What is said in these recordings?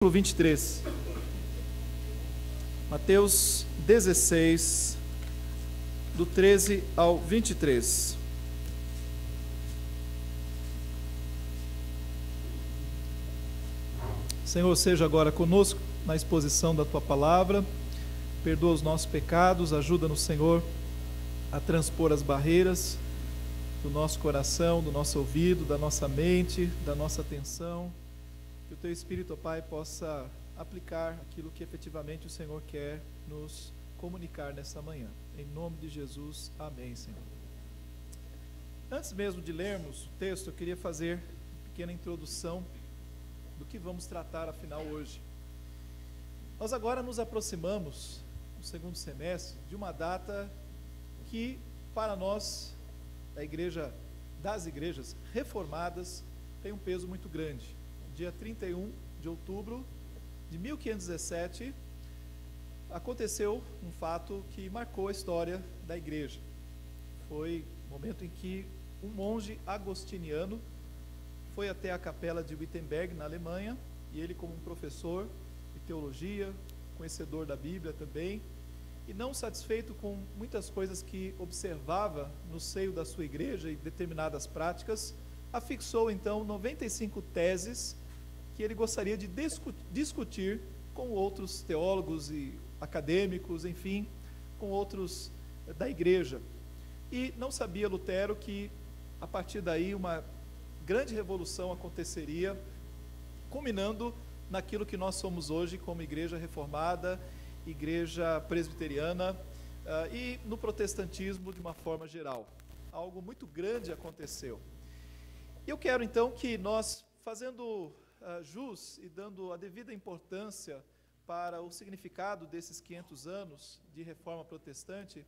23. Mateus 16, do 13 ao 23. Senhor, seja agora conosco na exposição da Tua Palavra, perdoa os nossos pecados, ajuda-nos, Senhor, a transpor as barreiras do nosso coração, do nosso ouvido, da nossa mente, da nossa atenção. Que o Teu Espírito, ó Pai, possa aplicar aquilo que efetivamente o Senhor quer nos comunicar nessa manhã. Em nome de Jesus, amém, Senhor. Antes mesmo de lermos o texto, eu queria fazer uma pequena introdução do que vamos tratar, afinal, hoje. Nós agora nos aproximamos, no segundo semestre, de uma data que, para nós, das igrejas reformadas, tem um peso muito grande. Dia 31 de outubro de 1517, aconteceu um fato que marcou a história da igreja. Foi o momento em que um monge agostiniano foi até a capela de Wittenberg, na Alemanha, e ele, como um professor de teologia, conhecedor da Bíblia também, e não satisfeito com muitas coisas que observava no seio da sua igreja e determinadas práticas, afixou então 95 teses que ele gostaria de discutir com outros teólogos e acadêmicos, enfim, com outros da igreja. E não sabia Lutero que, a partir daí, uma grande revolução aconteceria, culminando naquilo que nós somos hoje como igreja reformada, igreja presbiteriana e no protestantismo de uma forma geral. Algo muito grande aconteceu. E eu quero então que nós, fazendo jus e dando a devida importância para o significado desses 500 anos de reforma protestante,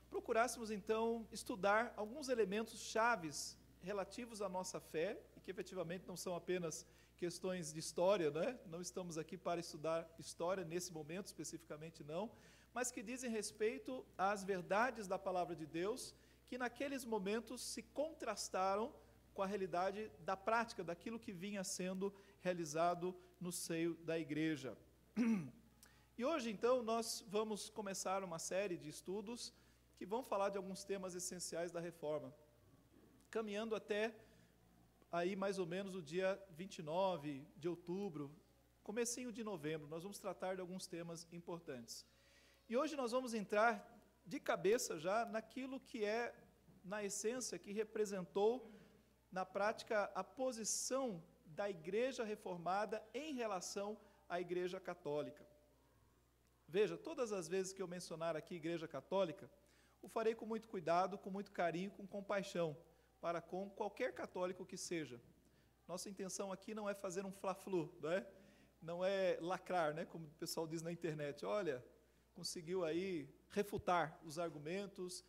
procurássemos então estudar alguns elementos chaves relativos à nossa fé, e que efetivamente não são apenas questões de história, né? Não estamos aqui para estudar história nesse momento especificamente não, mas que dizem respeito às verdades da palavra de Deus, que naqueles momentos se contrastaram com a realidade da prática, daquilo que vinha sendo realizado no seio da igreja. E hoje, então, nós vamos começar uma série de estudos que vão falar de alguns temas essenciais da reforma, caminhando até aí mais ou menos o dia 29 de outubro, comecinho de novembro, nós vamos tratar de alguns temas importantes. E hoje nós vamos entrar de cabeça já naquilo que é, na essência, que representou na prática a posição da igreja reformada em relação à igreja católica. Veja, todas as vezes que eu mencionar aqui igreja católica, o farei com muito cuidado, com muito carinho, com compaixão, para com qualquer católico que seja. Nossa intenção aqui não é fazer um fla-flu, não é lacrar, como o pessoal diz na internet, olha, conseguiu aí refutar os argumentos.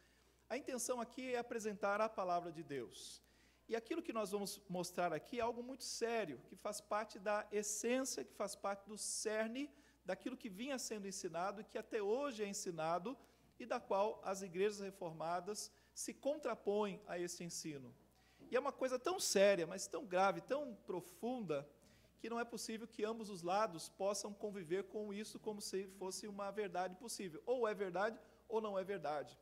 A intenção aqui é apresentar a palavra de Deus. E aquilo que nós vamos mostrar aqui é algo muito sério, que faz parte da essência, que faz parte do cerne daquilo que vinha sendo ensinado e que até hoje é ensinado e da qual as igrejas reformadas se contrapõem a esse ensino. E é uma coisa tão séria, mas tão grave, tão profunda, que não é possível que ambos os lados possam conviver com isso como se fosse uma verdade possível. Ou é verdade ou não é verdade.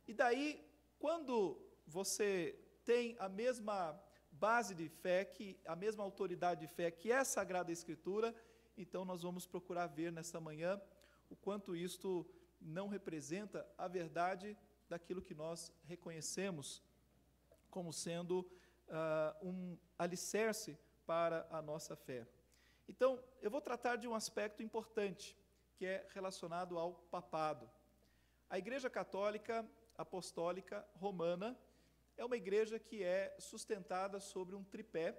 E daí, quando você tem a mesma base de fé, a mesma autoridade de fé que é a Sagrada Escritura, então nós vamos procurar ver nesta manhã o quanto isto não representa a verdade daquilo que nós reconhecemos como sendo um alicerce para a nossa fé. Então, eu vou tratar de um aspecto importante, que é relacionado ao papado. A Igreja Católica Apostólica Romana é uma igreja que é sustentada sobre um tripé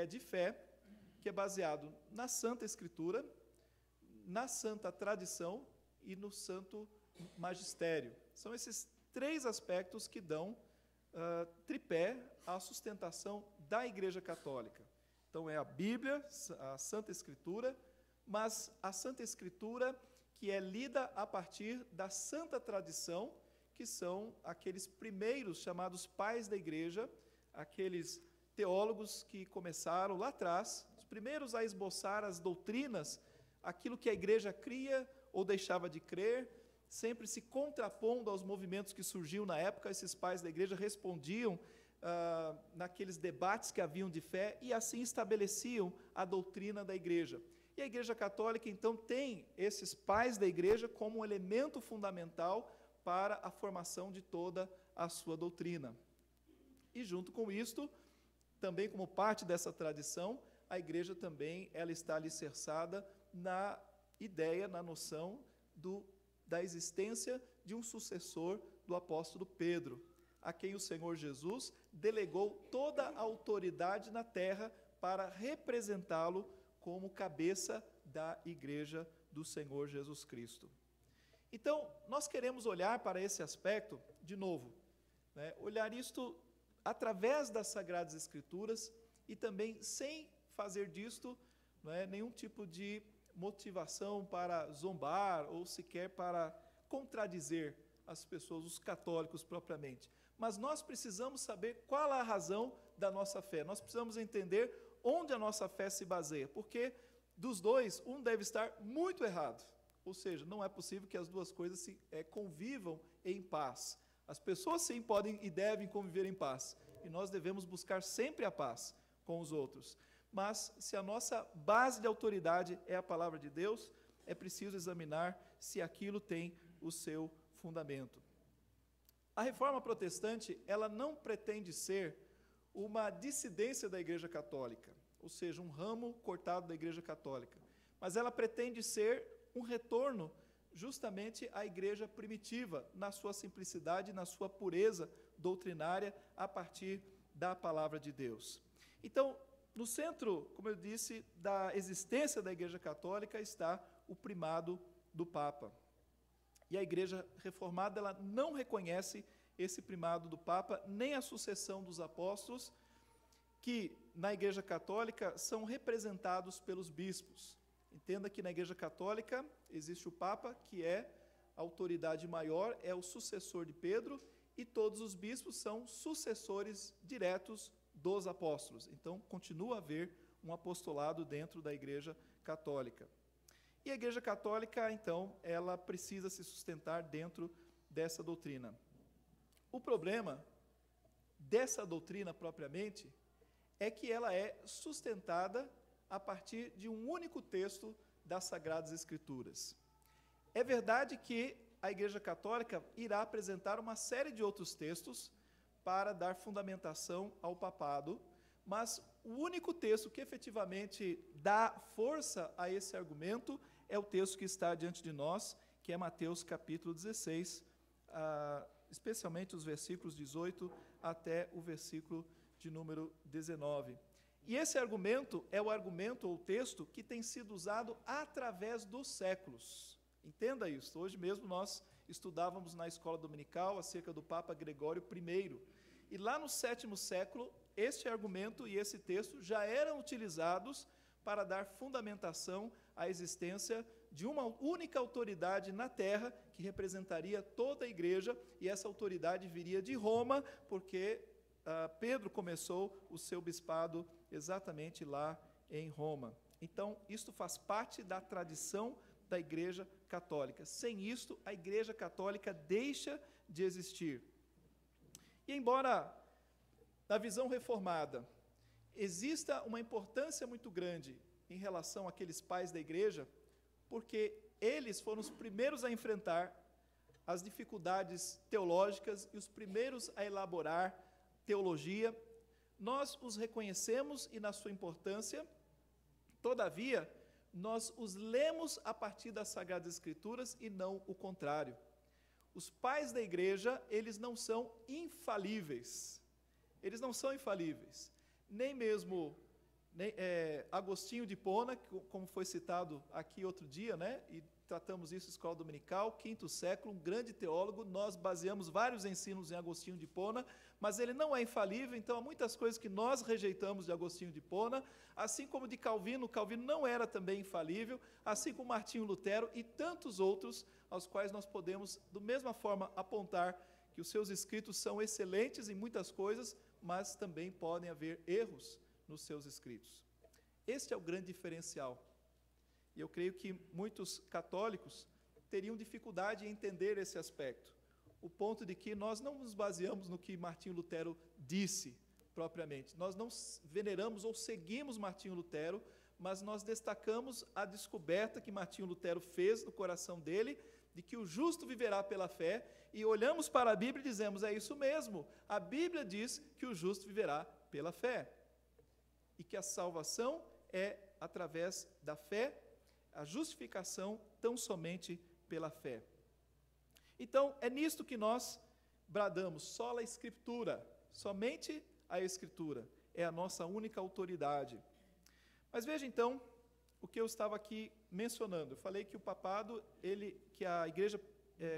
de fé, que é baseado na Santa Escritura, na Santa Tradição e no Santo Magistério. São esses três aspectos que dão tripé à sustentação da Igreja Católica. Então é a Bíblia, a Santa Escritura, mas a Santa Escritura que é lida a partir da Santa Tradição, que são aqueles primeiros chamados pais da igreja, aqueles teólogos que começaram lá atrás, os primeiros a esboçar as doutrinas, aquilo que a igreja cria ou deixava de crer, sempre se contrapondo aos movimentos que surgiam na época. Esses pais da igreja respondiam naqueles debates que haviam de fé e assim estabeleciam a doutrina da igreja. E a Igreja Católica, então, tem esses pais da igreja como um elemento fundamental para a formação de toda a sua doutrina. E junto com isto, também como parte dessa tradição, a igreja também ela está alicerçada na ideia, na noção da existência de um sucessor do apóstolo Pedro, a quem o Senhor Jesus delegou toda a autoridade na terra para representá-lo como cabeça da igreja do Senhor Jesus Cristo. Então, nós queremos olhar para esse aspecto, de novo, olhar isto através das Sagradas Escrituras e também sem fazer disto nenhum tipo de motivação para zombar ou sequer para contradizer as pessoas, os católicos propriamente. Mas nós precisamos saber qual a razão da nossa fé. Nós precisamos entender onde a nossa fé se baseia, porque dos dois, um deve estar muito errado. Ou seja, não é possível que as duas coisas convivam em paz. As pessoas sim podem e devem conviver em paz, e nós devemos buscar sempre a paz com os outros. Mas se a nossa base de autoridade é a palavra de Deus, é preciso examinar se aquilo tem o seu fundamento. A reforma protestante, ela não pretende ser uma dissidência da Igreja Católica, ou seja, um ramo cortado da Igreja Católica, mas ela pretende ser um retorno justamente à igreja primitiva, na sua simplicidade, na sua pureza doutrinária, a partir da palavra de Deus. Então, no centro, como eu disse, da existência da Igreja Católica está o primado do Papa. E a Igreja Reformada ela não reconhece esse primado do Papa, nem a sucessão dos apóstolos, que na Igreja Católica são representados pelos bispos. Entenda que na Igreja Católica existe o Papa, que é a autoridade maior, é o sucessor de Pedro, e todos os bispos são sucessores diretos dos apóstolos. Então, continua a haver um apostolado dentro da Igreja Católica. E a Igreja Católica, então, ela precisa se sustentar dentro dessa doutrina. O problema dessa doutrina propriamente é que ela é sustentada a partir de um único texto das Sagradas Escrituras. É verdade que a Igreja Católica irá apresentar uma série de outros textos para dar fundamentação ao papado, mas o único texto que efetivamente dá força a esse argumento é o texto que está diante de nós, que é Mateus capítulo 16, especialmente os versículos 18 até o versículo de número 19. E esse argumento é o argumento ou texto que tem sido usado através dos séculos. Entenda isso. Hoje mesmo nós estudávamos na escola dominical acerca do Papa Gregório I. E lá no 7º século, este argumento e esse texto já eram utilizados para dar fundamentação à existência de uma única autoridade na terra que representaria toda a igreja, e essa autoridade viria de Roma, porque Pedro começou o seu bispado exatamente lá em Roma. Então, isto faz parte da tradição da Igreja Católica. Sem isto, a Igreja Católica deixa de existir. E embora, na visão reformada, exista uma importância muito grande em relação àqueles pais da Igreja, porque eles foram os primeiros a enfrentar as dificuldades teológicas e os primeiros a elaborar teologia, nós os reconhecemos e na sua importância, todavia, nós os lemos a partir das Sagradas Escrituras e não o contrário. Os pais da igreja, eles não são infalíveis. Eles não são infalíveis. Nem mesmo Agostinho de Hipona, como foi citado aqui outro dia, e tratamos isso em escola dominical, 5º século, um grande teólogo, nós baseamos vários ensinos em Agostinho de Hipona, mas ele não é infalível, então há muitas coisas que nós rejeitamos de Agostinho de Hipona, assim como de Calvino. Calvino não era também infalível, assim como Martinho Lutero e tantos outros, aos quais nós podemos, da mesma forma, apontar que os seus escritos são excelentes em muitas coisas, mas também podem haver erros nos seus escritos. Este é o grande diferencial. E eu creio que muitos católicos teriam dificuldade em entender esse aspecto. O ponto de que nós não nos baseamos no que Martinho Lutero disse propriamente. Nós não veneramos ou seguimos Martinho Lutero, mas nós destacamos a descoberta que Martinho Lutero fez no coração dele, de que o justo viverá pela fé, e olhamos para a Bíblia e dizemos, é isso mesmo, a Bíblia diz que o justo viverá pela fé, e que a salvação é através da fé, a justificação tão somente pela fé. Então, é nisto que nós bradamos, sola Escritura, somente a Escritura, é a nossa única autoridade. Mas veja então o que eu estava aqui mencionando. Eu falei que o papado, que a Igreja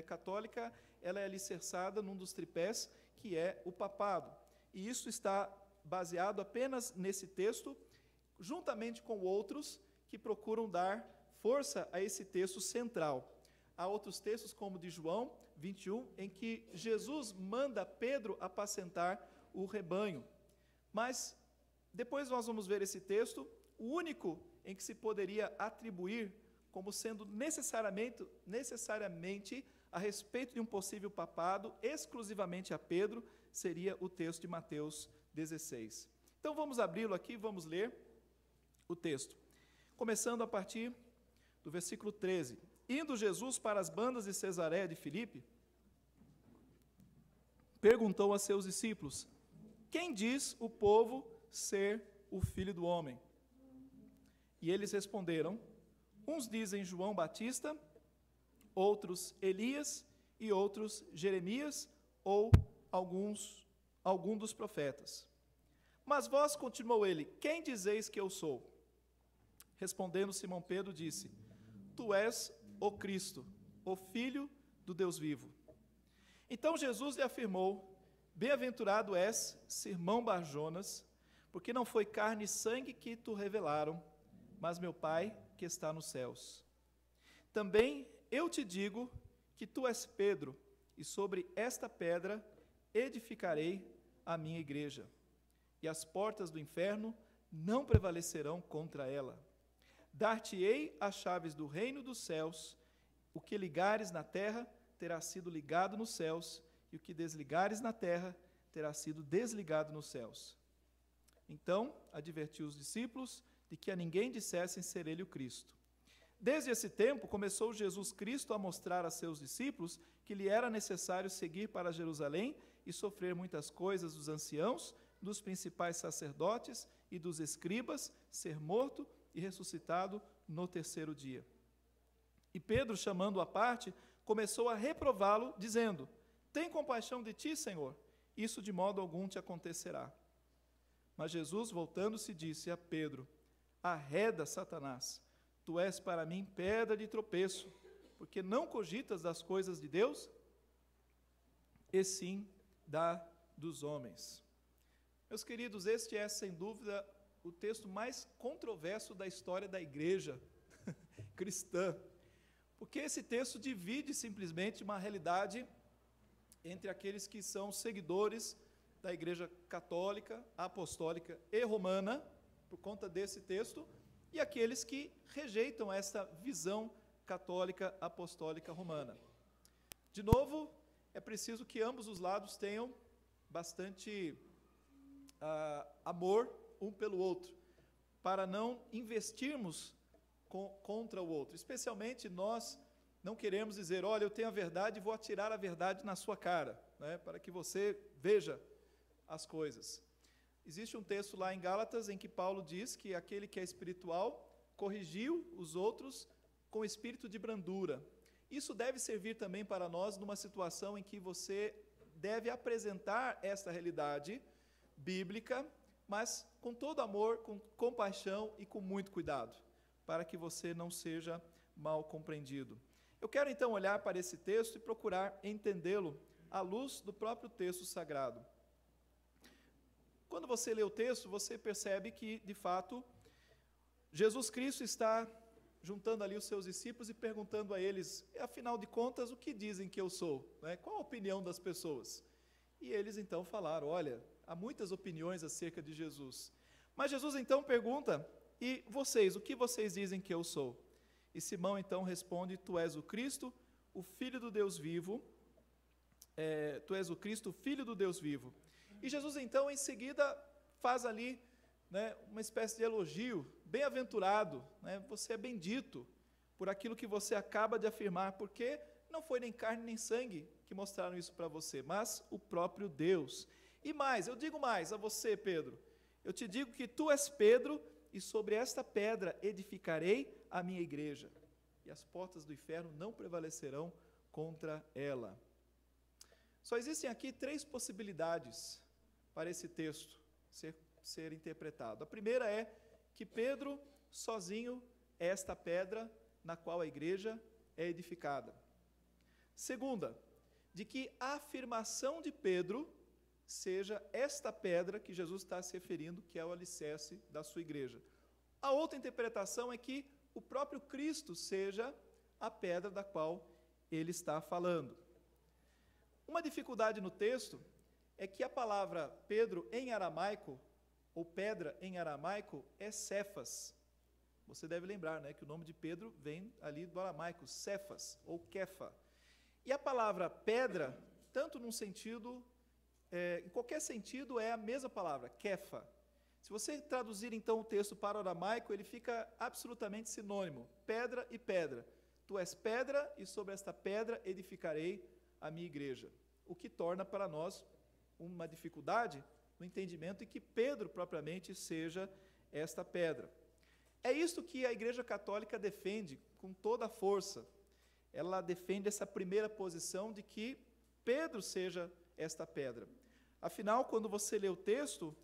Católica, ela é alicerçada num dos tripés, que é o papado. E isso está baseado apenas nesse texto, juntamente com outros que procuram dar força a esse texto central. Há outros textos, como o de João 21, em que Jesus manda Pedro apacentar o rebanho. Mas depois nós vamos ver esse texto, o único em que se poderia atribuir como sendo necessariamente a respeito de um possível papado, exclusivamente a Pedro, seria o texto de Mateus 16. Então vamos abri-lo aqui, vamos ler o texto. Começando a partir do versículo 13. Indo Jesus para as bandas de Cesareia de Filipe, perguntou a seus discípulos, quem diz o povo ser o Filho do Homem? E eles responderam, uns dizem João Batista, outros Elias e outros Jeremias ou algum dos profetas. Mas vós, continuou ele, quem dizeis que eu sou? Respondendo Simão Pedro, disse, tu és o Cristo, o Filho do Deus vivo. Então Jesus lhe afirmou, bem-aventurado és, Simão Barjonas, porque não foi carne e sangue que te revelaram, mas meu Pai que está nos céus. Também eu te digo que tu és Pedro, e sobre esta pedra edificarei a minha igreja, e as portas do inferno não prevalecerão contra ela. Dar-te-ei as chaves do reino dos céus, o que ligares na terra terá sido ligado nos céus, e o que desligares na terra terá sido desligado nos céus. Então, advertiu os discípulos de que a ninguém dissessem ser ele o Cristo. Desde esse tempo, começou Jesus Cristo a mostrar a seus discípulos que lhe era necessário seguir para Jerusalém e sofrer muitas coisas dos anciãos, dos principais sacerdotes e dos escribas, ser morto e ressuscitado no terceiro dia. E Pedro, chamando-o à parte, começou a reprová-lo, dizendo, tem compaixão de ti, Senhor, isso de modo algum te acontecerá. Mas Jesus, voltando-se, disse a Pedro, arreda, Satanás, tu és para mim pedra de tropeço, porque não cogitas das coisas de Deus, e sim da dos homens. Meus queridos, este é, sem dúvida, o texto mais controverso da história da igreja cristã, porque esse texto divide simplesmente uma realidade entre aqueles que são seguidores da igreja católica, apostólica e romana, por conta desse texto, e aqueles que rejeitam essa visão católica, apostólica, romana. De novo, é preciso que ambos os lados tenham bastante amor um pelo outro, para não investirmos contra o outro. Especialmente nós não queremos dizer, olha, eu tenho a verdade e vou atirar a verdade na sua cara, né, para que você veja as coisas. Existe um texto lá em Gálatas em que Paulo diz que aquele que é espiritual corrigiu os outros com espírito de brandura. Isso deve servir também para nós numa situação em que você deve apresentar esta realidade bíblica, mas com todo amor, com compaixão e com muito cuidado, para que você não seja mal compreendido. Eu quero então olhar para esse texto e procurar entendê-lo à luz do próprio texto sagrado. Quando você lê o texto, você percebe que, de fato, Jesus Cristo está juntando ali os seus discípulos e perguntando a eles, afinal de contas, o que dizem que eu sou? Qual a opinião das pessoas? E eles então falaram, olha, há muitas opiniões acerca de Jesus. Mas Jesus então pergunta, E vocês, o que vocês dizem que eu sou? E Simão então responde: Tu és o Cristo, o Filho do Deus vivo. Tu és o Cristo, o Filho do Deus vivo. E Jesus então em seguida faz ali, né, uma espécie de elogio: bem-aventurado, né, você é bendito por aquilo que você acaba de afirmar, porque não foi nem carne nem sangue que mostraram isso para você, mas o próprio Deus. E mais, eu digo mais a você, Pedro, eu te digo que tu és Pedro, e sobre esta pedra edificarei a minha igreja, e as portas do inferno não prevalecerão contra ela. Só existem aqui 3 possibilidades para esse texto ser interpretado. A primeira é que Pedro sozinho é esta pedra na qual a igreja é edificada. Segunda, de que a afirmação de Pedro seja esta pedra que Jesus está se referindo, que é o alicerce da sua igreja. A outra interpretação é que o próprio Cristo seja a pedra da qual ele está falando. Uma dificuldade no texto é que a palavra Pedro em aramaico, ou pedra em aramaico, é Cefas. Você deve lembrar, né, que o nome de Pedro vem ali do aramaico, Cefas, ou Kefa. E a palavra pedra, tanto num sentido, em qualquer sentido, é a mesma palavra, Kefa. Se você traduzir então o texto para o aramaico, ele fica absolutamente sinônimo, pedra e pedra. Tu és pedra, e sobre esta pedra edificarei a minha igreja. O que torna para nós uma dificuldade no entendimento de que Pedro propriamente seja esta pedra. É isto que a Igreja Católica defende com toda a força. Ela defende essa primeira posição de que Pedro seja esta pedra. Afinal, quando você lê o texto,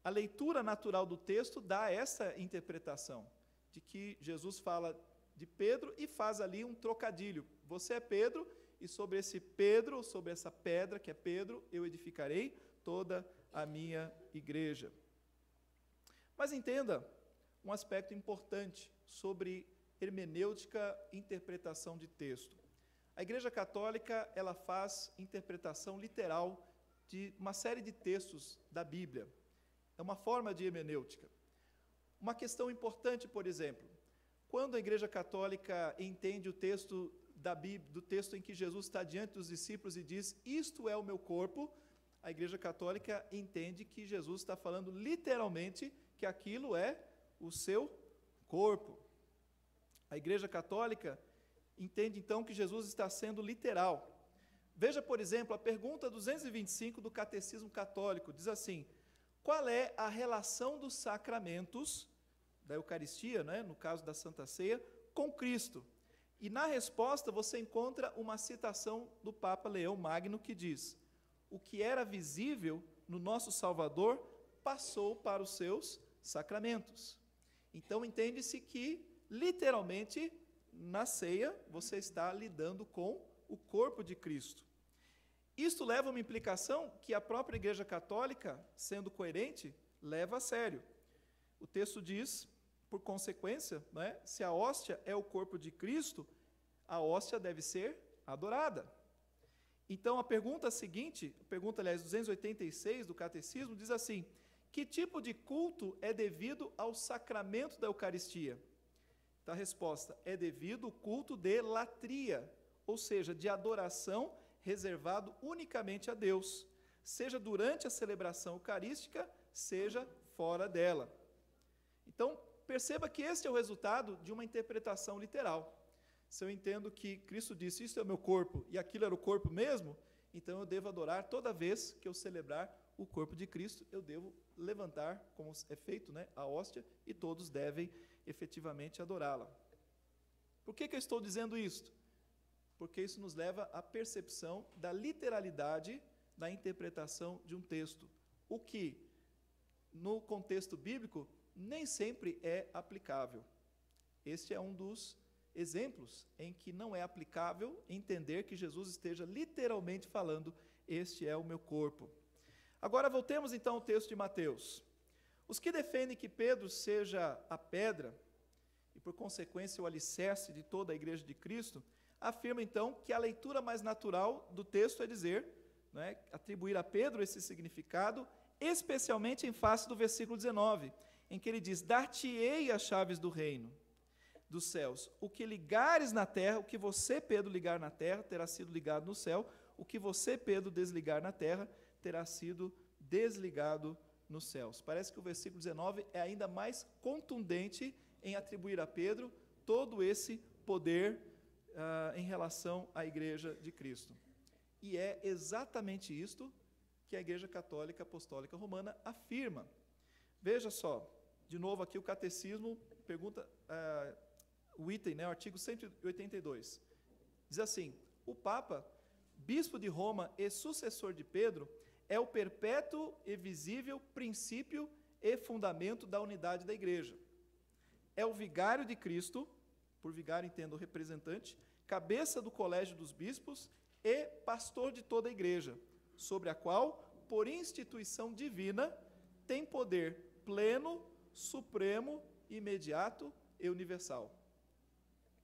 a leitura natural do texto dá essa interpretação, de que Jesus fala de Pedro e faz ali um trocadilho. Você é Pedro, e sobre esse Pedro, sobre essa pedra que é Pedro, eu edificarei toda a minha igreja. Mas entenda um aspecto importante sobre hermenêutica e interpretação de texto. A Igreja Católica, ela faz interpretação literal de uma série de textos da Bíblia. É uma forma de hermenêutica. Uma questão importante, por exemplo, quando a Igreja Católica entende o texto da Bíblia, do texto em que Jesus está diante dos discípulos e diz: isto é o meu corpo, a Igreja Católica entende que Jesus está falando literalmente que aquilo é o seu corpo. A Igreja Católica entende então que Jesus está sendo literal. Veja, por exemplo, a pergunta 225 do Catecismo Católico, diz assim: qual é a relação dos sacramentos da Eucaristia, né, no caso da Santa Ceia, com Cristo? E na resposta você encontra uma citação do Papa Leão Magno que diz: o que era visível no nosso Salvador passou para os seus sacramentos. Então entende-se que, literalmente, na ceia você está lidando com o corpo de Cristo. Isto leva a uma implicação que a própria Igreja Católica, sendo coerente, leva a sério. O texto diz, por consequência, né, se a hóstia é o corpo de Cristo, a hóstia deve ser adorada. Então a pergunta seguinte, aliás, 286 do Catecismo, diz assim: que tipo de culto é devido ao sacramento da Eucaristia? Então a resposta: é devido ao culto de latria, ou seja, de adoração reservado unicamente a Deus, seja durante a celebração eucarística, seja fora dela. Então, perceba que este é o resultado de uma interpretação literal. Se eu entendo que Cristo disse: isto é o meu corpo, e aquilo era o corpo mesmo, então eu devo adorar toda vez que eu celebrar o corpo de Cristo, eu devo levantar, como é feito, né, a hóstia, e todos devem efetivamente adorá-la. Por que eu estou dizendo isto? Porque isso nos leva à percepção da literalidade da interpretação de um texto, o que, no contexto bíblico, nem sempre é aplicável. Este é um dos exemplos em que não é aplicável entender que Jesus esteja literalmente falando: este é o meu corpo. Agora voltemos então ao texto de Mateus. Os que defendem que Pedro seja a pedra, e por consequência o alicerce de toda a igreja de Cristo, afirmam então que a leitura mais natural do texto é dizer, né, atribuir a Pedro esse significado, especialmente em face do versículo 19: em que ele diz: dar-te-ei as chaves do reino dos céus. O que ligares na terra, o que você, Pedro, ligar na terra, terá sido ligado no céu. O que você, Pedro, desligar na terra, terá sido desligado nos céus. Parece que o versículo 19 é ainda mais contundente em atribuir a Pedro todo esse poder em relação à Igreja de Cristo. E é exatamente isto que a Igreja Católica Apostólica Romana afirma. Veja só, de novo aqui o Catecismo pergunta, o item, o artigo 182, diz assim: o Papa, bispo de Roma e sucessor de Pedro, é o perpétuo e visível princípio e fundamento da unidade da Igreja. É o vigário de Cristo, por vigário entendo representante, cabeça do colégio dos bispos e pastor de toda a Igreja, sobre a qual, por instituição divina, tem poder pleno, supremo, imediato e universal.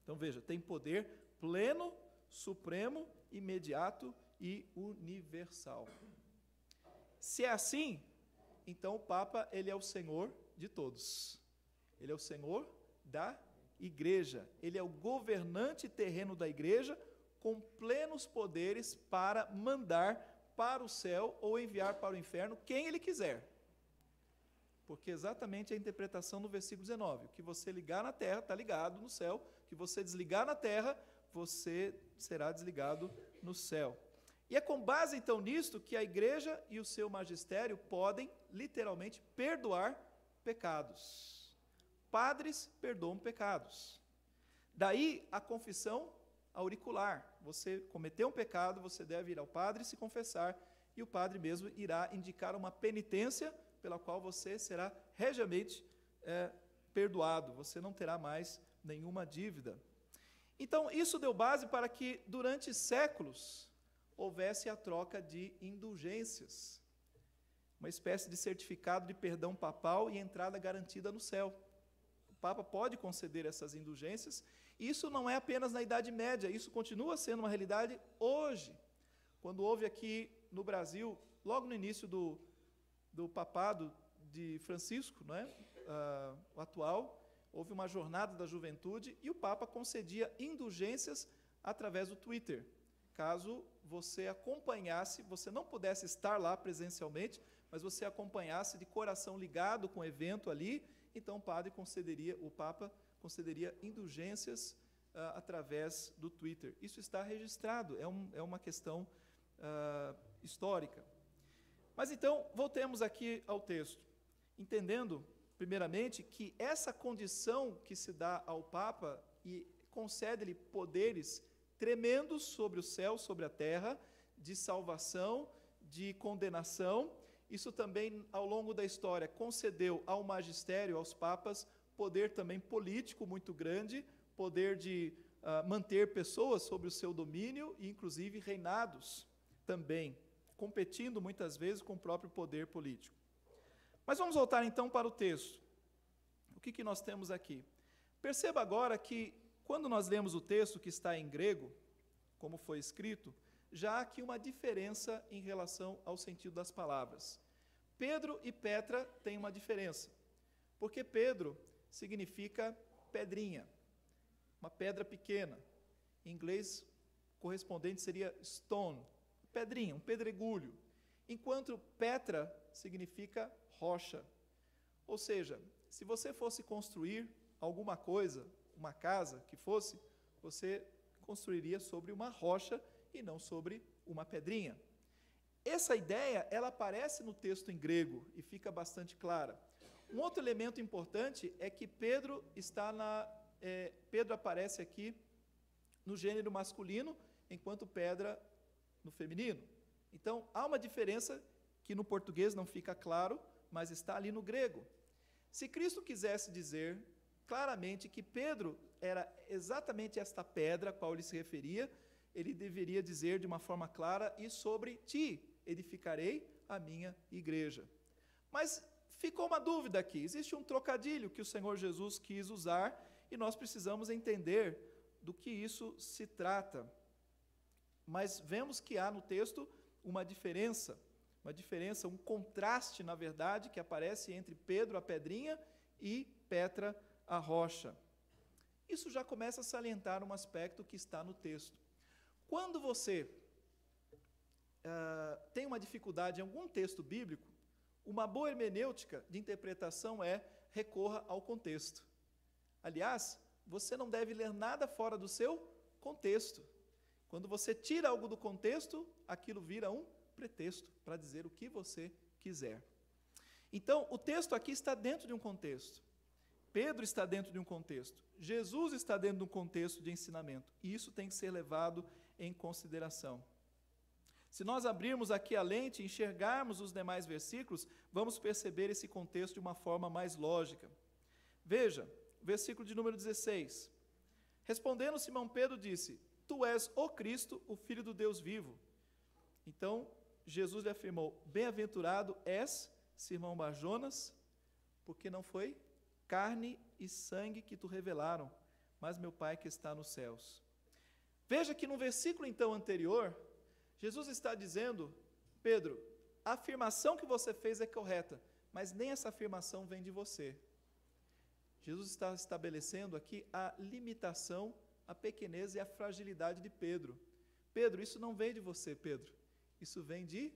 Então veja, tem poder pleno, supremo, imediato e universal. Se é assim, então o Papa, ele é o Senhor de todos. Ele é o Senhor da Igreja. Ele é o governante terreno da Igreja, com plenos poderes para mandar para o céu ou enviar para o inferno quem ele quiser. Porque exatamente a interpretação no versículo 19, o que você ligar na terra está ligado no céu, o que você desligar na terra, você será desligado no céu. E é com base então nisto que a Igreja e o seu magistério podem literalmente perdoar pecados. Padres perdoam pecados. Daí a confissão auricular. Você cometeu um pecado, você deve ir ao padre se confessar, e o padre mesmo irá indicar uma penitência pela qual você será regiamente perdoado, você não terá mais nenhuma dívida. Então, isso deu base para que, durante séculos, houvesse a troca de indulgências, uma espécie de certificado de perdão papal e entrada garantida no céu. O Papa pode conceder essas indulgências, e isso não é apenas na Idade Média, isso continua sendo uma realidade hoje. Quando houve aqui no Brasil, logo no início do papado de Francisco, o atual, houve uma jornada da juventude e o Papa concedia indulgências através do Twitter. Caso você acompanhasse, você não pudesse estar lá presencialmente, mas você acompanhasse de coração ligado com o evento ali, então o Papa concederia indulgências através do Twitter. Isso está registrado, é uma questão histórica. Mas então, voltemos aqui ao texto, entendendo, primeiramente, que essa condição que se dá ao Papa e concede-lhe poderes tremendos sobre o céu, sobre a terra, de salvação, de condenação. Isso também, ao longo da história, concedeu ao magistério, aos papas, poder também político muito grande, poder de manter pessoas sob o seu domínio e, inclusive, reinados também, competindo muitas vezes com o próprio poder político. Mas vamos voltar então para o texto. O que nós temos aqui? Perceba agora que, quando nós lemos o texto que está em grego, como foi escrito, já há aqui uma diferença em relação ao sentido das palavras. Pedro e Petra têm uma diferença, porque Pedro significa pedrinha, uma pedra pequena. Em inglês, correspondente seria stone, pedrinha, um pedregulho, enquanto Petra significa rocha. Ou seja, se você fosse construir alguma coisa, uma casa que fosse, você construiria sobre uma rocha e não sobre uma pedrinha. Essa ideia, ela aparece no texto em grego e fica bastante clara. Um outro elemento importante é que Pedro aparece aqui no gênero masculino, enquanto pedra no feminino. Então, há uma diferença que no português não fica claro, mas está ali no grego. Se Cristo quisesse dizer claramente que Pedro era exatamente esta pedra a qual ele se referia, ele deveria dizer de uma forma clara: e sobre ti edificarei a minha igreja. Mas ficou uma dúvida aqui, existe um trocadilho que o Senhor Jesus quis usar e nós precisamos entender do que isso se trata. Mas vemos que há no texto uma diferença, um contraste, na verdade, que aparece entre Pedro, a pedrinha, e Petra, a rocha. Isso já começa a salientar um aspecto que está no texto. Quando você tem uma dificuldade em algum texto bíblico, uma boa hermenêutica de interpretação recorra ao contexto. Aliás, você não deve ler nada fora do seu contexto. Quando você tira algo do contexto, aquilo vira um pretexto para dizer o que você quiser. Então, o texto aqui está dentro de um contexto. Pedro está dentro de um contexto. Jesus está dentro de um contexto de ensinamento. E isso tem que ser levado em consideração. Se nós abrirmos aqui a lente e enxergarmos os demais versículos, vamos perceber esse contexto de uma forma mais lógica. Veja, versículo de número 16. Respondendo, Simão Pedro disse: Tu és o Cristo, o Filho do Deus vivo. Então, Jesus lhe afirmou: Bem-aventurado és, Simão Barjonas, porque não foi carne e sangue que tu revelaram, mas meu Pai que está nos céus. Veja que no versículo então anterior, Jesus está dizendo: Pedro, a afirmação que você fez é correta, mas nem essa afirmação vem de você. Jesus está estabelecendo aqui a limitação, a pequenez e a fragilidade de Pedro. Pedro, isso não vem de você, Pedro. Isso vem de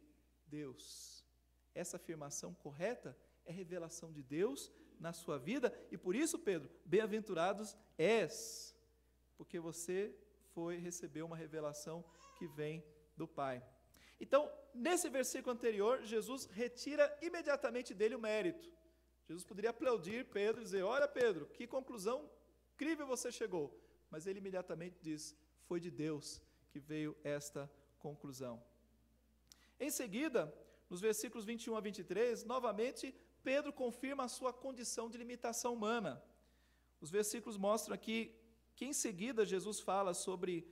Deus. Essa afirmação correta é revelação de Deus na sua vida, e por isso, Pedro, bem-aventurados és, porque você recebeu uma revelação que vem do Pai. Então, nesse versículo anterior, Jesus retira imediatamente dele o mérito. Jesus poderia aplaudir Pedro e dizer: Olha, Pedro, que conclusão incrível você chegou. Mas ele imediatamente diz: Foi de Deus que veio esta conclusão. Em seguida, nos versículos 21 a 23, novamente, Pedro confirma a sua condição de limitação humana. Os versículos mostram aqui que em seguida Jesus fala sobre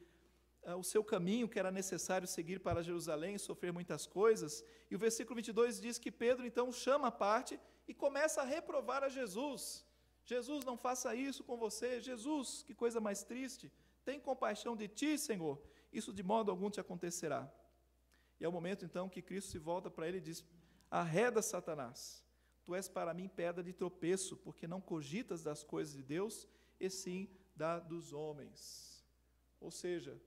o seu caminho que era necessário seguir para Jerusalém e sofrer muitas coisas, e o versículo 22 diz que Pedro então chama a parte e começa a reprovar a Jesus. Jesus, não faça isso com você. Jesus, que coisa mais triste. Tem compaixão de ti, Senhor. Isso de modo algum te acontecerá. E é o momento então que Cristo se volta para ele e diz: Arreda, Satanás, tu és para mim pedra de tropeço, porque não cogitas das coisas de Deus, e sim da dos homens. Ou seja,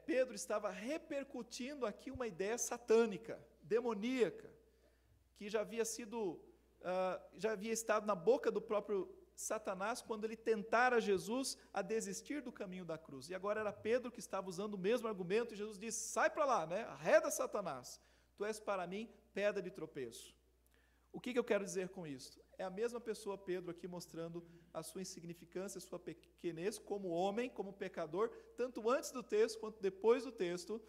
Pedro estava repercutindo aqui uma ideia satânica, demoníaca, que já havia estado na boca do próprio Satanás quando ele tentara Jesus a desistir do caminho da cruz. E agora era Pedro que estava usando o mesmo argumento, e Jesus disse: Sai para lá, arreda, Satanás, tu és para mim pedra de tropeço. O que eu quero dizer com isso? É a mesma pessoa, Pedro, aqui mostrando a sua insignificância, a sua pequenez como homem, como pecador, tanto antes do texto quanto depois do texto.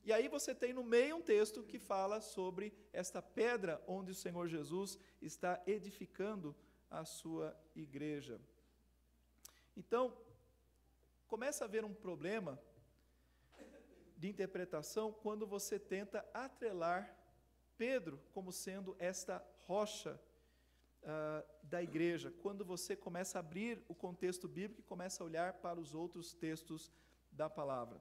E aí você tem no meio um texto que fala sobre esta pedra onde o Senhor Jesus está edificando a sua igreja. Então, começa a haver um problema de interpretação quando você tenta atrelar Pedro como sendo esta rocha da igreja, quando você começa a abrir o contexto bíblico e começa a olhar para os outros textos da palavra.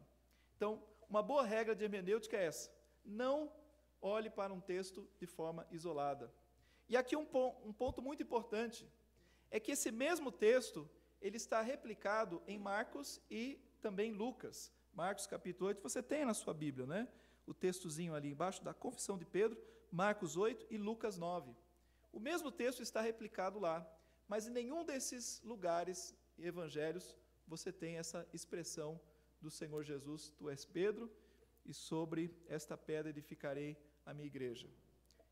Então, uma boa regra de hermenêutica é essa: não olhe para um texto de forma isolada. E aqui um ponto muito importante é que esse mesmo texto ele está replicado em Marcos e também em Lucas. Marcos capítulo 8, você tem na sua Bíblia, né? O textozinho ali embaixo da confissão de Pedro, Marcos 8 e Lucas 9. O mesmo texto está replicado lá, mas em nenhum desses lugares e evangelhos você tem essa expressão do Senhor Jesus: Tu és Pedro, e sobre esta pedra edificarei a minha igreja.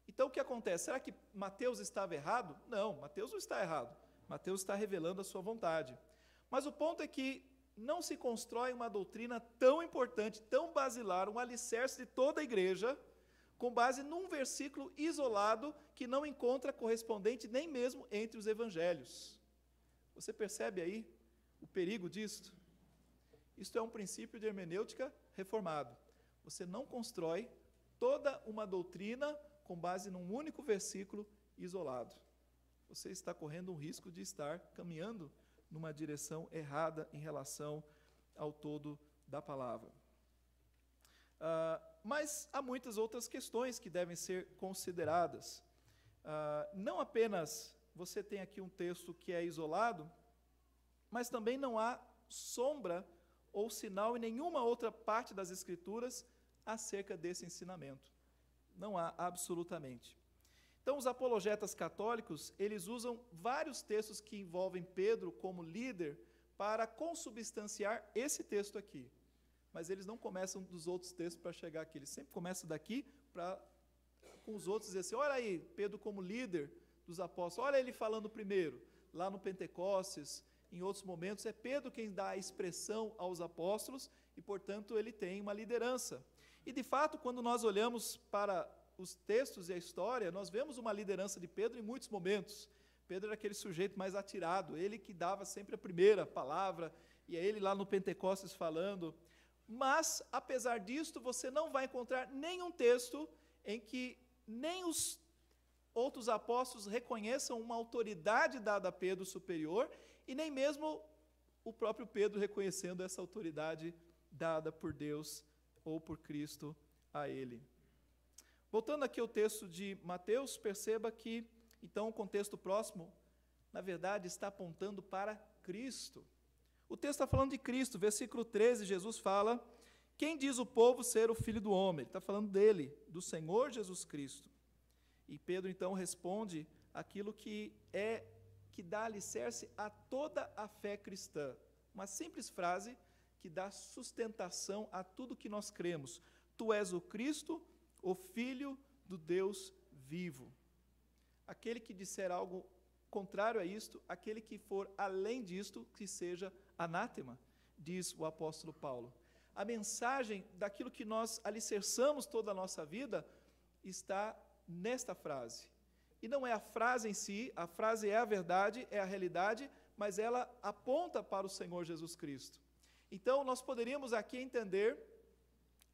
Então o que acontece? Será que Mateus estava errado? Não, Mateus não está errado. Mateus está revelando a sua vontade. Mas o ponto é que não se constrói uma doutrina tão importante, tão basilar, um alicerce de toda a igreja, com base num versículo isolado que não encontra correspondente nem mesmo entre os evangelhos. Você percebe aí o perigo disto? Isto é um princípio de hermenêutica reformado. Você não constrói toda uma doutrina com base num único versículo isolado. Você está correndo um risco de estar caminhando numa direção errada em relação ao todo da palavra. Mas há muitas outras questões que devem ser consideradas. Não apenas você tem aqui um texto que é isolado, mas também não há sombra ou sinal em nenhuma outra parte das Escrituras acerca desse ensinamento. Não há absolutamente. Então, os apologetas católicos, eles usam vários textos que envolvem Pedro como líder para consubstanciar esse texto aqui. Mas eles não começam dos outros textos para chegar aqui. Eles sempre começam daqui para, com os outros, dizer assim, olha aí, Pedro como líder dos apóstolos, olha ele falando primeiro, lá no Pentecostes, em outros momentos, é Pedro quem dá a expressão aos apóstolos e, portanto, ele tem uma liderança. E, de fato, quando nós olhamos para os textos e a história, nós vemos uma liderança de Pedro em muitos momentos. Pedro era aquele sujeito mais atirado, ele que dava sempre a primeira palavra, e é ele lá no Pentecostes falando. Mas, apesar disto, você não vai encontrar nenhum texto em que nem os outros apóstolos reconheçam uma autoridade dada a Pedro superior, e nem mesmo o próprio Pedro reconhecendo essa autoridade dada por Deus ou por Cristo a ele. Voltando aqui ao texto de Mateus, perceba que, então, o contexto próximo, na verdade, está apontando para Cristo. O texto está falando de Cristo, versículo 13, Jesus fala, quem diz o povo ser o Filho do Homem? Ele está falando dele, do Senhor Jesus Cristo. E Pedro, então, responde aquilo que dá alicerce a toda a fé cristã. Uma simples frase que dá sustentação a tudo que nós cremos. Tu és o Cristo, o Filho do Deus vivo. Aquele que disser algo contrário a isto, aquele que for além disto, que seja anátema, diz o apóstolo Paulo. A mensagem daquilo que nós alicerçamos toda a nossa vida está nesta frase. E não é a frase em si, a frase é a verdade, é a realidade, mas ela aponta para o Senhor Jesus Cristo. Então, nós poderíamos aqui entender,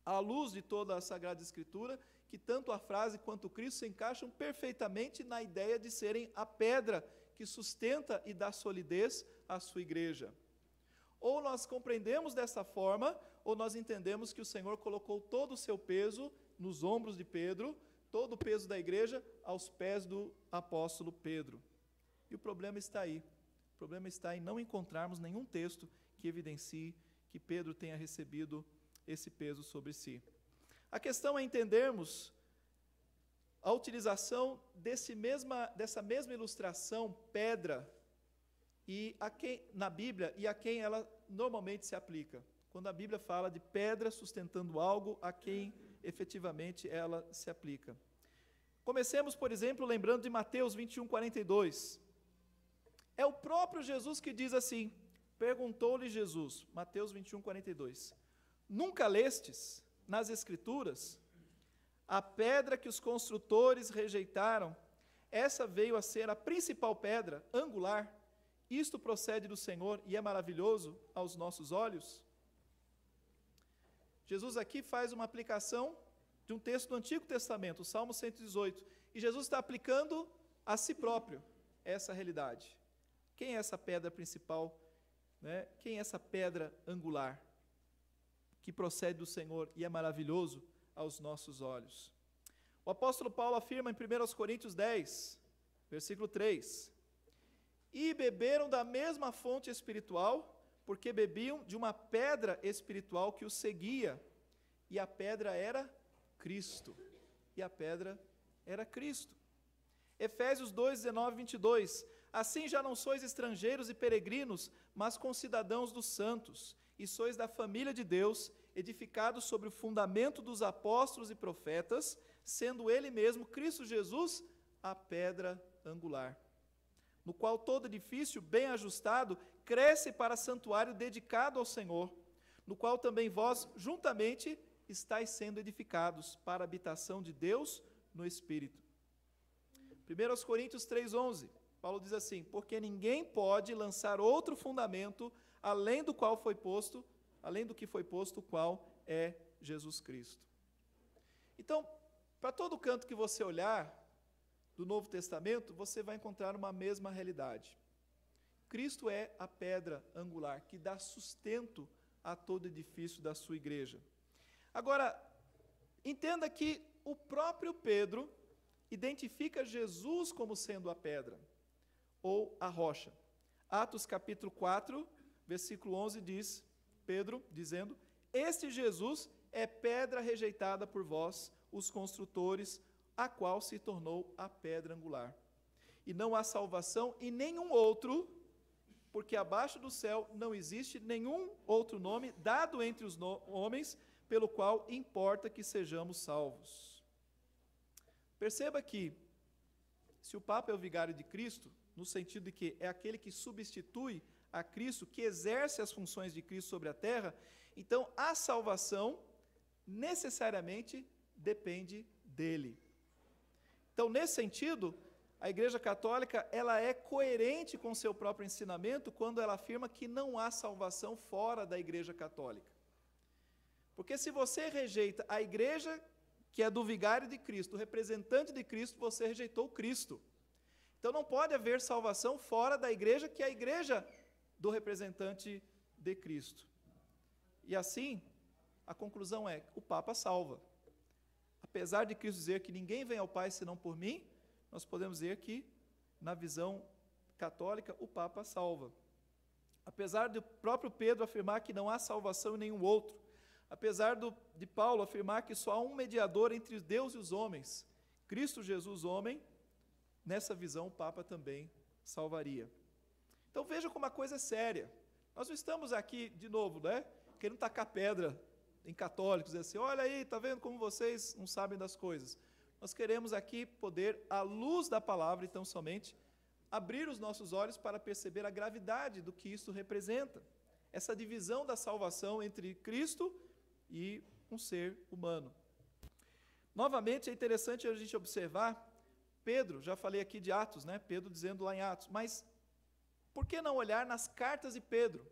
à luz de toda a Sagrada Escritura, que tanto a frase quanto o Cristo se encaixam perfeitamente na ideia de serem a pedra que sustenta e dá solidez à sua igreja. Ou nós compreendemos dessa forma, ou nós entendemos que o Senhor colocou todo o seu peso nos ombros de Pedro, todo o peso da igreja aos pés do apóstolo Pedro. E o problema está aí. O problema está em não encontrarmos nenhum texto que evidencie que Pedro tenha recebido esse peso sobre si. A questão é entendermos a utilização dessa mesma ilustração, pedra, na Bíblia, e a quem ela normalmente se aplica. Quando a Bíblia fala de pedra sustentando algo, a quem efetivamente ela se aplica. Comecemos, por exemplo, lembrando de Mateus 21, 42. É o próprio Jesus que diz assim, perguntou-lhe Jesus, Mateus 21, 42, nunca lestes nas Escrituras a pedra que os construtores rejeitaram, essa veio a ser a principal pedra angular, isto procede do Senhor e é maravilhoso aos nossos olhos? Jesus aqui faz uma aplicação de um texto do Antigo Testamento, o Salmo 118, e Jesus está aplicando a si próprio essa realidade. Quem é essa pedra principal? Né? Quem é essa pedra angular que procede do Senhor e é maravilhoso aos nossos olhos? O apóstolo Paulo afirma em 1 Coríntios 10, versículo 3, e beberam da mesma fonte espiritual, porque bebiam de uma pedra espiritual que os seguia, e a pedra era Cristo. E a pedra era Cristo. Efésios 2, 19 e 22. Assim já não sois estrangeiros e peregrinos, mas concidadãos dos santos, e sois da família de Deus, edificados sobre o fundamento dos apóstolos e profetas, sendo ele mesmo, Cristo Jesus, a pedra angular, no qual todo edifício bem ajustado cresce para santuário dedicado ao Senhor, no qual também vós juntamente estáis sendo edificados para a habitação de Deus no Espírito. 1 Coríntios 3,11, Paulo diz assim, porque ninguém pode lançar outro fundamento além do que foi posto, o qual é Jesus Cristo. Então, para todo canto que você olhar do Novo Testamento, você vai encontrar uma mesma realidade. Cristo é a pedra angular que dá sustento a todo edifício da sua igreja. Agora, entenda que o próprio Pedro identifica Jesus como sendo a pedra. ou a rocha. Atos capítulo 4, versículo 11 diz, Pedro dizendo, este Jesus é pedra rejeitada por vós, os construtores, a qual se tornou a pedra angular. E não há salvação em nenhum outro, porque abaixo do céu não existe nenhum outro nome dado entre os homens, pelo qual importa que sejamos salvos. Perceba que, se o Papa é o vigário de Cristo, no sentido de que é aquele que substitui a Cristo, que exerce as funções de Cristo sobre a terra, então a salvação necessariamente depende dele. Então, nesse sentido, a Igreja Católica ela é coerente com o seu próprio ensinamento quando ela afirma que não há salvação fora da Igreja Católica. Porque se você rejeita a Igreja que é do vigário de Cristo, o representante de Cristo, você rejeitou Cristo. Então não pode haver salvação fora da Igreja que é a Igreja do representante de Cristo. E assim, a conclusão é, o Papa salva. Apesar de Cristo dizer que ninguém vem ao Pai senão por mim, nós podemos dizer que, na visão católica, o Papa salva. Apesar do próprio Pedro afirmar que não há salvação em nenhum outro, apesar de Paulo afirmar que só há um mediador entre Deus e os homens, Cristo Jesus homem, nessa visão o Papa também salvaria. Então veja como a coisa é séria. Nós não estamos aqui, de novo, querendo tacar pedra em católicos, dizer assim, olha aí, está vendo como vocês não sabem das coisas. Nós queremos aqui poder, à luz da palavra, então somente, abrir os nossos olhos para perceber a gravidade do que isso representa. Essa divisão da salvação entre Cristo e um ser humano. Novamente, é interessante a gente observar, Pedro, já falei aqui de Atos, Pedro dizendo lá em Atos, mas por que não olhar nas cartas de Pedro?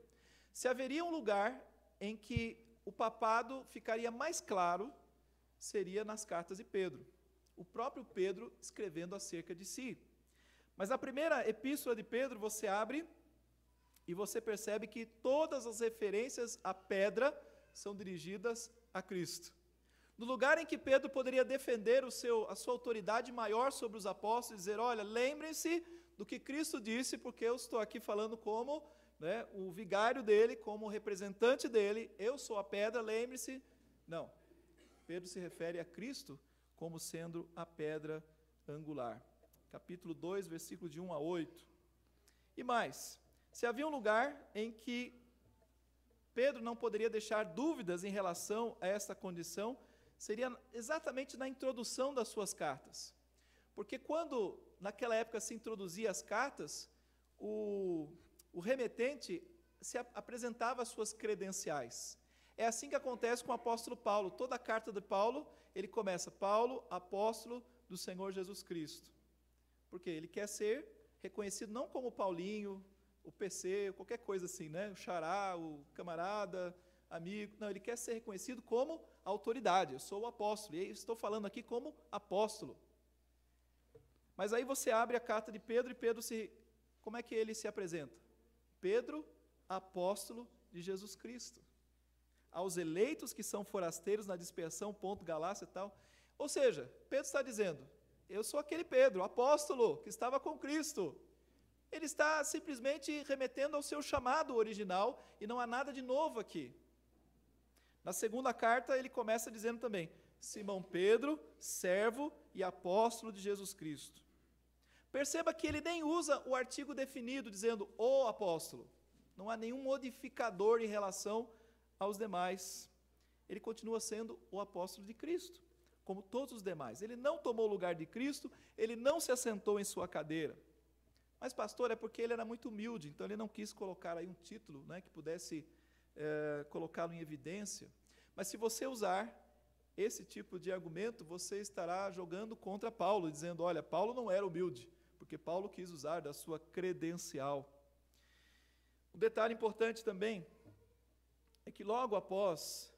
Se haveria um lugar em que o papado ficaria mais claro, seria nas cartas de Pedro. O próprio Pedro escrevendo acerca de si. Mas a primeira epístola de Pedro, você abre e você percebe que todas as referências à pedra são dirigidas a Cristo. No lugar em que Pedro poderia defender a sua autoridade maior sobre os apóstolos, dizer, olha, lembrem-se do que Cristo disse, porque eu estou aqui falando como o vigário dele, como representante dele, eu sou a pedra, lembre-se. Não, Pedro se refere a Cristo como sendo a pedra angular. Capítulo 2, versículo de 1 a 8. E mais, se havia um lugar em que Pedro não poderia deixar dúvidas em relação a essa condição, seria exatamente na introdução das suas cartas. Porque quando, naquela época, se introduzia as cartas, o remetente se apresentava as suas credenciais. É assim que acontece com o apóstolo Paulo. Toda a carta de Paulo, ele começa, Paulo, apóstolo do Senhor Jesus Cristo. Porque ele quer ser reconhecido não como Paulinho, o PC, qualquer coisa assim, o xará, o camarada, amigo. Não, ele quer ser reconhecido como autoridade. Eu sou o apóstolo, e estou falando aqui como apóstolo. Mas aí você abre a carta de Pedro, e Pedro como é que ele se apresenta? Pedro, apóstolo de Jesus Cristo. Aos eleitos que são forasteiros na dispersão, ponto, Galácia e tal. Ou seja, Pedro está dizendo, eu sou aquele Pedro, apóstolo, que estava com Cristo. Ele está simplesmente remetendo ao seu chamado original, e não há nada de novo aqui. Na segunda carta, ele começa dizendo também, Simão Pedro, servo e apóstolo de Jesus Cristo. Perceba que ele nem usa o artigo definido, dizendo, o apóstolo. Não há nenhum modificador em relação aos demais. Ele continua sendo o apóstolo de Cristo, como todos os demais. Ele não tomou o lugar de Cristo, ele não se assentou em sua cadeira. Mas, pastor, é porque ele era muito humilde, então ele não quis colocar aí um título que pudesse colocá-lo em evidência. Mas se você usar esse tipo de argumento, você estará jogando contra Paulo, dizendo, olha, Paulo não era humilde, porque Paulo quis usar da sua credencial. Um detalhe importante também é que logo após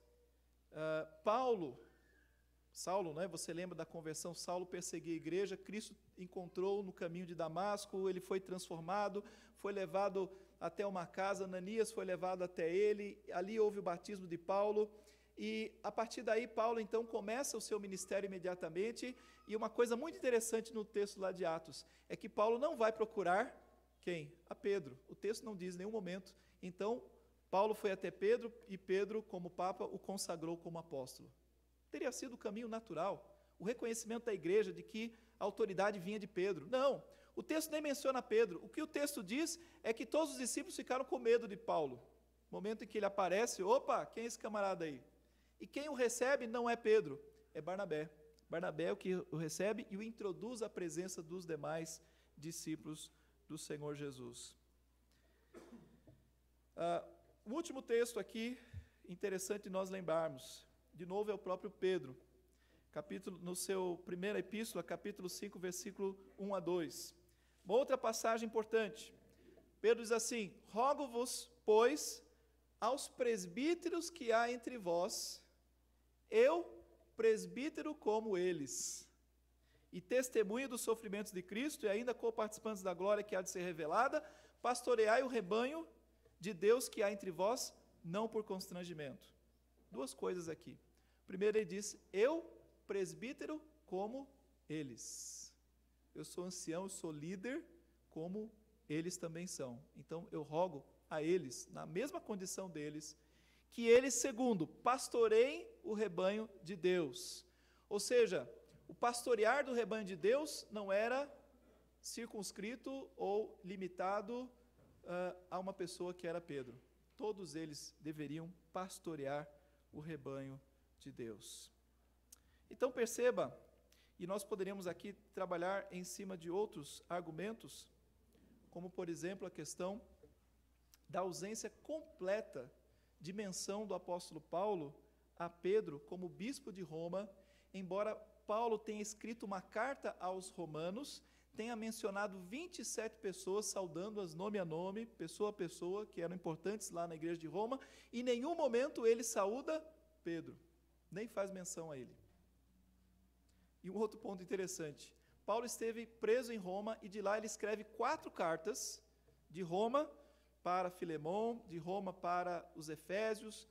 Saulo, você lembra da conversão, Saulo perseguia a igreja, Cristo encontrou no caminho de Damasco, ele foi transformado, foi levado até uma casa, Ananias foi levado até ele, ali houve o batismo de Paulo, e a partir daí Paulo então começa o seu ministério imediatamente, e uma coisa muito interessante no texto lá de Atos, é que Paulo não vai procurar quem? A Pedro. O texto não diz em nenhum momento. Então, Paulo foi até Pedro e Pedro, como Papa, o consagrou como apóstolo. Teria sido o caminho natural, o reconhecimento da igreja de que a autoridade vinha de Pedro. Não, o texto nem menciona Pedro. O que o texto diz é que todos os discípulos ficaram com medo de Paulo. No momento em que ele aparece, opa, quem é esse camarada aí? E quem o recebe não é Pedro, é Barnabé. Barnabé é o que o recebe e o introduz à presença dos demais discípulos do Senhor Jesus. O último texto aqui, interessante nós lembrarmos, de novo é o próprio Pedro, no seu primeira epístola, capítulo 5, versículo 1 a 2. Uma outra passagem importante, Pedro diz assim: rogo-vos, pois, aos presbíteros que há entre vós, eu, presbítero como eles, e testemunho dos sofrimentos de Cristo, e ainda co-participantes da glória que há de ser revelada, pastoreai o rebanho de Deus que há entre vós, não por constrangimento. Duas coisas aqui. Primeiro ele diz, eu, presbítero, como eles. Eu sou ancião, eu sou líder, como eles também são. Então eu rogo a eles, na mesma condição deles, que eles, segundo, pastoreiem o rebanho de Deus. Ou seja, o pastorear do rebanho de Deus não era circunscrito ou limitado a uma pessoa que era Pedro. Todos eles deveriam pastorear o rebanho de Deus. Então perceba, e nós poderíamos aqui trabalhar em cima de outros argumentos, como por exemplo a questão da ausência completa de menção do apóstolo Paulo a Pedro como bispo de Roma, embora Paulo tenha escrito uma carta aos romanos, tenha mencionado 27 pessoas, saudando-as nome a nome, pessoa a pessoa, que eram importantes lá na igreja de Roma, e em nenhum momento ele saúda Pedro, nem faz menção a ele. E um outro ponto interessante, Paulo esteve preso em Roma, e de lá ele escreve 4 cartas, de Roma para Filemon, de Roma para os Efésios,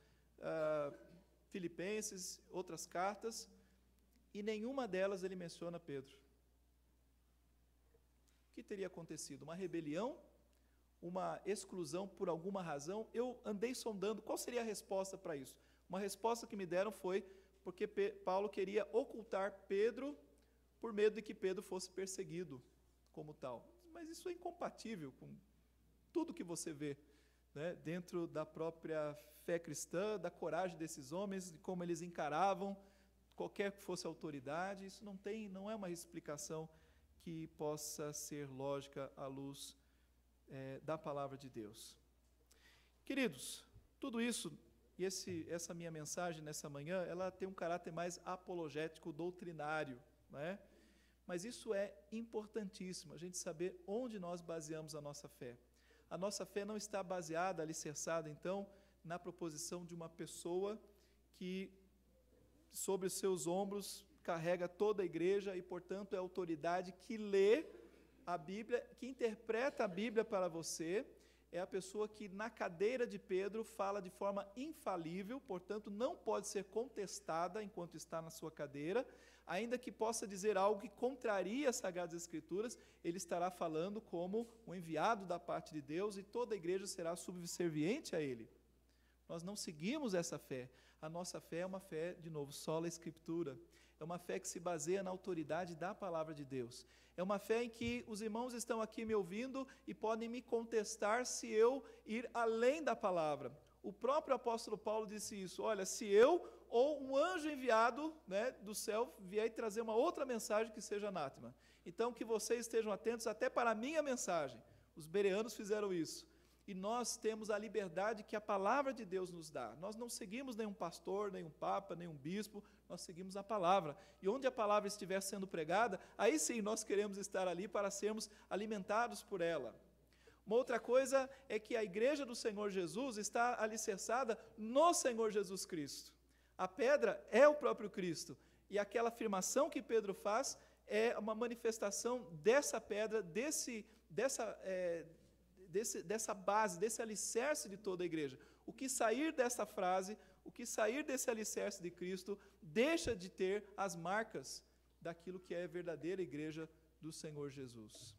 Filipenses, outras cartas, e nenhuma delas ele menciona Pedro. O que teria acontecido? Uma rebelião? Uma exclusão por alguma razão? Eu andei sondando qual seria a resposta para isso. Uma resposta que me deram foi porque Paulo queria ocultar Pedro por medo de que Pedro fosse perseguido como tal. Mas isso é incompatível com tudo que você vê, né, dentro da própria fé cristã, da coragem desses homens, de como eles encaravam qualquer que fosse a autoridade. Isso não é uma explicação que possa ser lógica à luz da palavra de Deus. Queridos, tudo isso, e essa minha mensagem nessa manhã, ela tem um caráter mais apologético, doutrinário, né? Mas isso é importantíssimo, a gente saber onde nós baseamos a nossa fé. A nossa fé não está baseada, alicerçada, então, na proposição de uma pessoa que, sobre os seus ombros, carrega toda a igreja e, portanto, é a autoridade que lê a Bíblia, que interpreta a Bíblia para você, é a pessoa que, na cadeira de Pedro, fala de forma infalível, portanto, não pode ser contestada enquanto está na sua cadeira, ainda que possa dizer algo que contraria as Sagradas Escrituras, ele estará falando como um enviado da parte de Deus e toda a igreja será subserviente a ele. Nós não seguimos essa fé. A nossa fé é uma fé, de novo, sola Escritura. É uma fé que se baseia na autoridade da palavra de Deus. É uma fé em que os irmãos estão aqui me ouvindo e podem me contestar se eu ir além da palavra. O próprio apóstolo Paulo disse isso. Olha, se eu ou um anjo enviado, né, do céu vier trazer uma outra mensagem que seja anátema. Então, que vocês estejam atentos até para a minha mensagem. Os bereanos fizeram isso. E nós temos a liberdade que a palavra de Deus nos dá. Nós não seguimos nenhum pastor, nenhum papa, nenhum bispo, nós seguimos a palavra. E onde a palavra estiver sendo pregada, aí sim nós queremos estar ali para sermos alimentados por ela. Uma outra coisa é que a igreja do Senhor Jesus está alicerçada no Senhor Jesus Cristo. A pedra é o próprio Cristo. E aquela afirmação que Pedro faz é uma manifestação dessa pedra, dessa base, desse alicerce de toda a igreja. O que sair dessa frase, o que sair desse alicerce de Cristo, deixa de ter as marcas daquilo que é a verdadeira igreja do Senhor Jesus.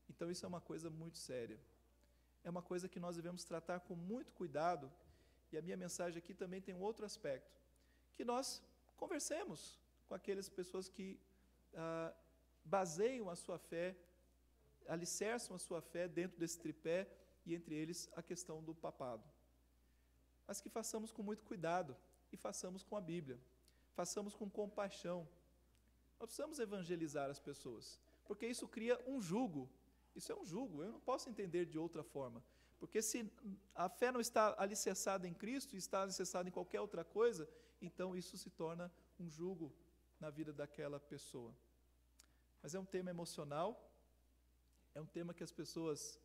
Então isso é uma coisa muito séria. É uma coisa que nós devemos tratar com muito cuidado, e a minha mensagem aqui também tem um outro aspecto, que nós conversemos com aquelas pessoas que baseiam a sua fé, alicerçam a sua fé dentro desse tripé, e entre eles a questão do papado. Mas que façamos com muito cuidado, e façamos com a Bíblia, façamos com compaixão. Nós precisamos evangelizar as pessoas, porque isso cria um jugo. Isso é um jugo, eu não posso entender de outra forma. Porque se a fé não está alicerçada em Cristo, e está alicerçada em qualquer outra coisa, então isso se torna um jugo na vida daquela pessoa. Mas é um tema emocional, é um tema que as pessoas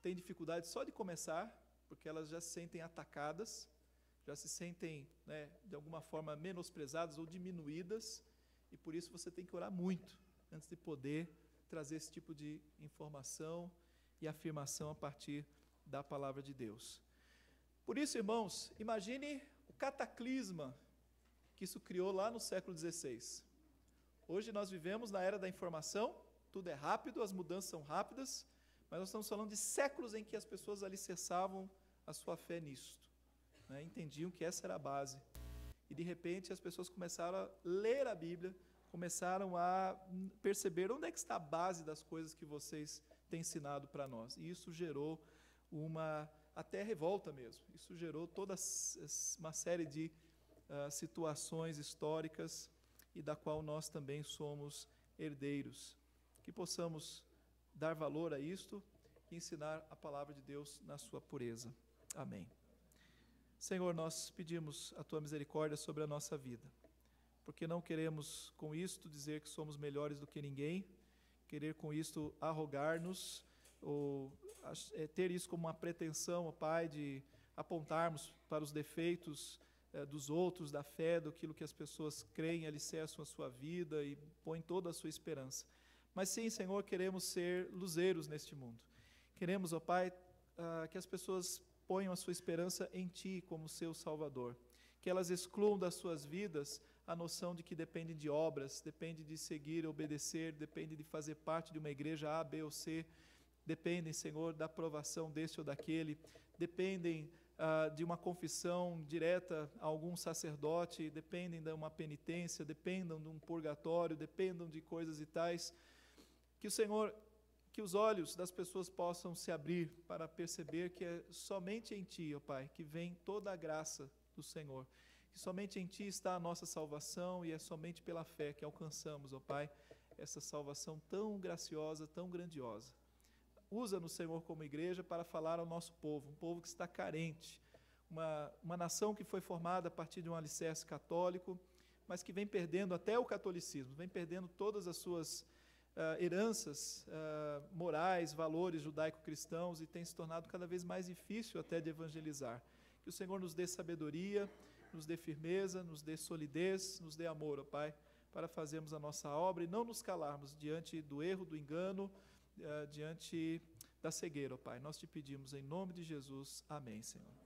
têm dificuldade só de começar, porque elas já se sentem atacadas, já se sentem, de alguma forma, menosprezadas ou diminuídas, e por isso você tem que orar muito antes de poder trazer esse tipo de informação e afirmação a partir da palavra de Deus. Por isso, irmãos, imagine o cataclisma que isso criou lá no século XVI. Hoje nós vivemos na era da informação, tudo é rápido, as mudanças são rápidas, mas nós estamos falando de séculos em que as pessoas alicerçavam a sua fé nisto, entendiam que essa era a base. E de repente as pessoas começaram a ler a Bíblia, começaram a perceber onde é que está a base das coisas que vocês têm ensinado para nós. E isso gerou até revolta mesmo. Isso gerou toda uma série de situações históricas e da qual nós também somos herdeiros. Que possamos dar valor a isto e ensinar a palavra de Deus na sua pureza. Amém. Senhor, nós pedimos a Tua misericórdia sobre a nossa vida, porque não queremos com isto dizer que somos melhores do que ninguém, querer com isto arrogar-nos, ou ter isso como uma pretensão, ó Pai, de apontarmos para os defeitos dos outros, da fé, daquilo que as pessoas creem, alicerçam a sua vida e põem toda a sua esperança. Mas sim, Senhor, queremos ser luzeiros neste mundo. Queremos, ó Pai, que as pessoas ponham a sua esperança em Ti como seu Salvador. Que elas excluam das suas vidas a noção de que dependem de obras, depende de seguir, obedecer, depende de fazer parte de uma igreja A, B ou C, dependem, Senhor, da aprovação deste ou daquele, dependem de uma confissão direta a algum sacerdote, dependem de uma penitência, dependam de um purgatório, dependam de coisas e tais. Que o Senhor, que os olhos das pessoas possam se abrir para perceber que é somente em Ti, ó Pai, que vem toda a graça do Senhor, que somente em Ti está a nossa salvação e é somente pela fé que alcançamos, ó Pai, essa salvação tão graciosa, tão grandiosa. Usa-nos, Senhor, como igreja para falar ao nosso povo, um povo que está carente, uma nação que foi formada a partir de um alicerce católico, mas que vem perdendo até o catolicismo, vem perdendo todas as suas heranças morais, valores judaico-cristãos, e tem se tornado cada vez mais difícil até de evangelizar. Que o Senhor nos dê sabedoria, nos dê firmeza, nos dê solidez, nos dê amor, ó Pai, para fazermos a nossa obra e não nos calarmos diante do erro, do engano, diante da cegueira, ó Pai. Nós te pedimos em nome de Jesus. Amém, Senhor.